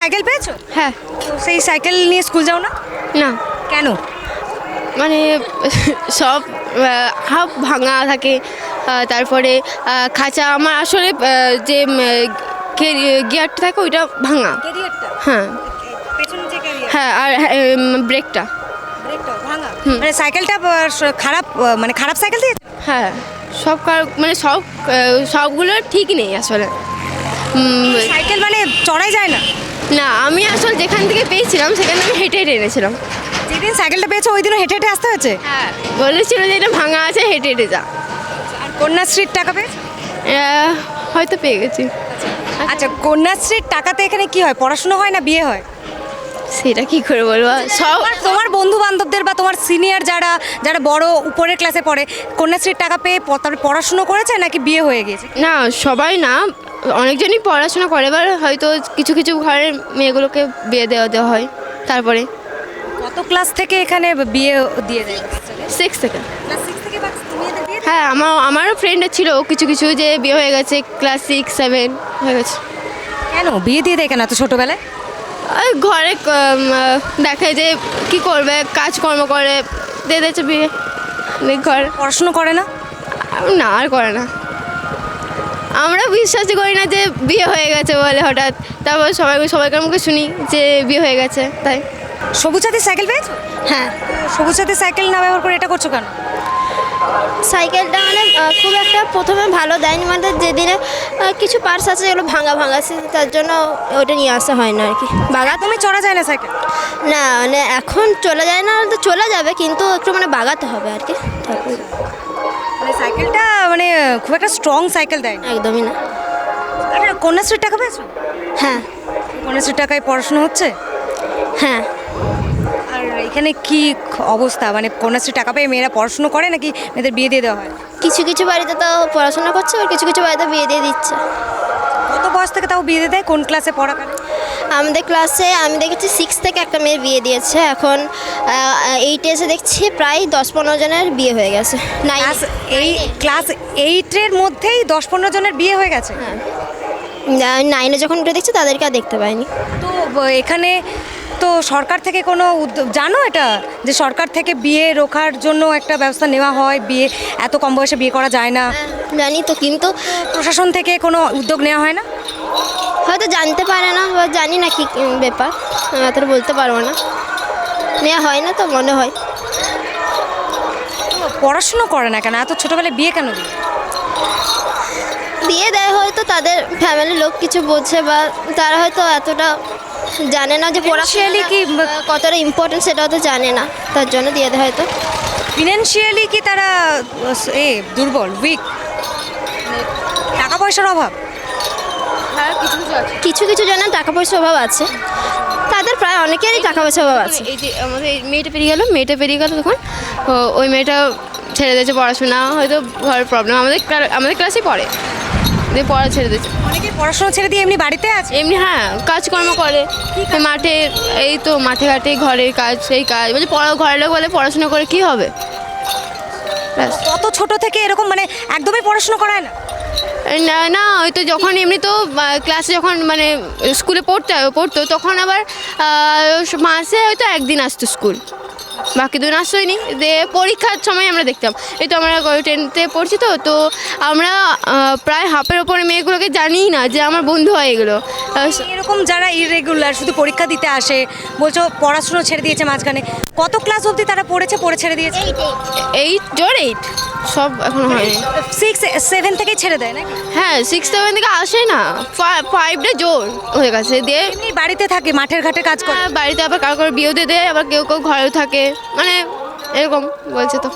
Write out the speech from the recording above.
Cycle পেয়েছো? হ্যাঁ। তো সেই সাইকেল নিয়ে স্কুল যাও না না কেন? মানে সব হাফ ভাঙা থাকে, তারপরে খাঁচা আমার আসলে যে গিয়ারটা থাকে ওইটা ভাঙা। ক্যারিয়ারটা হ্যাঁ পেছনে যে ক্যারিয়ার হ্যাঁ, আর ব্রেকটা। ব্রেকটা ভাঙা। হুম। মানে সাইকেলটা খারাপ, মানে খারাপ সাইকেল দিয়েছে। হ্যাঁ সব মানে সবগুলো ঠিক নেই আসলে। সাইকেল মানে চড়াই যায় না। না, আমি আসলে যেখান থেকে পেয়েছিলাম সেখান থেকে হেঁটে হেঁটে এনেছিলাম। যেদিন সাইকেলটা পেয়েছো ওই দিনও হেঁটে হেঁটে আসতে হয়েছে। হ্যাঁ, বলেছিল যে এটা ভাঙা আছে, হেঁটে হেঁটে যা। আর কন্যাশ্রীর টাকা পেয়েছো? হয়তো পেয়ে গেছি। আচ্ছা, কন্যাশ্রীর টাকাতে এখানে কি হয়, পড়াশোনা হয় না বিয়ে হয়? সেটা কি করে বলবো, সব তোমার বন্ধু বান্ধবদের বা তোমার সিনিয়র যারা যারা বড় উপরের ক্লাসে পড়ে কন্যাশ্রীর টাকা পেয়ে তারপরে পড়াশুনো করেছে নাকি বিয়ে হয়ে গেছে? না, সবাই না, অনেকজনই পড়াশোনা করে, এবার হয়তো কিছু কিছু ঘরের মেয়েগুলোকে বিয়ে দেওয়া হয়। তারপরে কত ক্লাস থেকে এখানে বিয়ে দিয়ে দেয়? 6 থেকে। ক্লাস 6 থেকে মেয়েদের বিয়ে? হ্যাঁ, আমারও ফ্রেন্ডের ছিল কিছু কিছু যে বিয়ে হয়ে গেছে, ক্লাস 6, 7 হয়ে গেছে। কেন বিয়ে দিয়ে দেয় কেন এত ছোটোবেলায়? আর ঘরে দেখে যে কি করবে, কাজকর্ম করে, দিয়ে দিয়েছে বিয়ে। ঘর পড়াশুনো করে না? না, আর করে না। আমরা বিশ্বাসই করি না যে বিয়ে হয়ে গেছে বলে হঠাৎ, তারপর সবাইকার মুখে শুনি যে বিয়ে হয়ে গেছে, তাই। সবুজ সাথী সাইকেল পেয়েছো? হ্যাঁ, সবুজ সাথী সাইকেল না ব্যবহার করে এটা করছো কেন? সাইকেলটা মানে খুব একটা প্রথমে ভালো দেয়নি, মানে যেদিনে কিছু পার্টস আছে যেগুলো ভাঙা আছে, তার জন্য ওটা নিয়ে আসা হয় না আর কি। তুমি চড়া যায় না সাইকেল? না, মানে এখন চলে যায় না, তো চলে যাবে কিন্তু একটু মানে বাগাতে হবে আর কি। তারপর মানে সাইকেলটা মানে খুব একটা স্ট্রং সাইকেল দেয় না। একদমই না। আচ্ছা, কন্যাশ্রীর টাকা পেয়েছো? হ্যাঁ কন্যাশ্রীর টাকায় পড়াশোনা হচ্ছে? হ্যাঁ। আর এখানে কি অবস্থা, মানে কন্যাশ্রীর টাকা পেয়ে মেয়েরা পড়াশুনো করে নাকি মেয়েদের বিয়ে দিয়ে দেওয়া হয়? কিছু কিছু বাড়িতে তো পড়াশোনা করছে, আর কিছু কিছু বাড়িতে বিয়ে দিয়ে দিচ্ছে। কত বয়স থেকে তাও বিয়ে দিয়ে দেয়, কোন ক্লাসে পড়াকালে? আমাদের ক্লাসে আমি দেখেছি 6 থেকে একটা মেয়ের বিয়ে দিয়েছে, এখন 8 এসে দেখছি প্রায় 10-15 জনের বিয়ে হয়ে গেছে। ক্লাস 8-এর মধ্যেই 10-15 জনের বিয়ে হয়ে গেছে। 9-এ যখন উঠে দেখছি তাদেরকে আর দেখতে পাইনি। তো এখানে তো সরকার থেকে কোনো উদ্যোগ জানো এটা, যে সরকার থেকে বিয়ে রোখার জন্য একটা ব্যবস্থা নেওয়া হয়, বিয়ে এত কম বয়সে বিয়ে করা যায় না, জানি তো, কিন্তু প্রশাসন থেকে কোনো উদ্যোগ নেওয়া হয় না? হয়তো জানতে পারে না বা জানি না কি ব্যাপার, আমি এতটা বলতে পারবো না, নেওয়া হয় না তো মনে হয়। পড়াশুনো করে না কেন, এত ছোটোবেলায় বিয়ে কেন দিই? বিয়ে দেয় হয়তো তাদের ফ্যামিলির লোক কিছু বোঝে, বা তারা হয়তো এতটা জানে না যে পড়াশোনালি কি কতটা ইম্পর্টেন্ট, সেটা হয়তো জানে না, তার জন্য দিয়ে দেয় হয়তো। ফিনান্সিয়ালি কি তারা দুর্বল, উইক, টাকা পয়সার অভাব? হ্যাঁ, কিছু কিছু জনের টাকা পয়সার অভাব আছে, তাদের প্রায় অনেকেরই টাকা পয়সার অভাব আছে। এই যে আমাদের মেয়েটা পেরিয়ে গেল তখন ওই মেয়েটা ছেড়ে দিয়েছে পড়াশোনা, হয়তো ঘরের প্রবলেম, আমাদের ক্লাসেই পড়ে, দিয়ে পড়া ছেড়ে দিয়েছে। অনেকে পড়াশোনা ছেড়ে দিয়ে এমনি বাড়িতে আছে। এমনি, হ্যাঁ, কাজকর্ম করে মাঠে, এই তো মাঠে ঘাটে ঘরের কাজ, সেই কাজ বলছে, ঘরের লোক বলে পড়াশোনা করে কি হবে। ব্যাস। কত ছোট থেকে এরকম মানে একদমই পড়াশোনা করায় না? না না, ওই তো যখন এমনি তো ক্লাসে যখন মানে স্কুলে পড়তো তখন আবার মাসে হয়তো একদিন আসতো স্কুল, বাকি দিন আসতোই নি। দিয়ে পরীক্ষার সময় আমরা দেখতাম, এই তো আমরা 10তে পড়ছি, তো আমরা প্রায় হাফের ওপরে মেয়েগুলোকে জানিই না যে আমার বন্ধু হয় এগুলো। এরকম যারা ইররেগুলার শুধু পরীক্ষা দিতে আসে, বলছো পড়াশোনা ছেড়ে দিয়েছে মাঝখানে, কত ক্লাস অবধি তারা পড়ে ছেড়ে দিয়েছে? 8 সব এখনো হয়নি। 6-7 থেকেই ছেড়ে দেয় নাকি? হ্যাঁ, 6-7 থেকে আসে না, 5টা জোর হয়ে গেছে। দিয়ে এমনি বাড়িতে থাকে, মাঠের ঘাটে কাজ করে। বাড়িতে আবার কারো বিয়েও দিয়ে দেয়, আবার কেউ কেউ ঘরেও থাকে, মানে এরকম বলছে তো।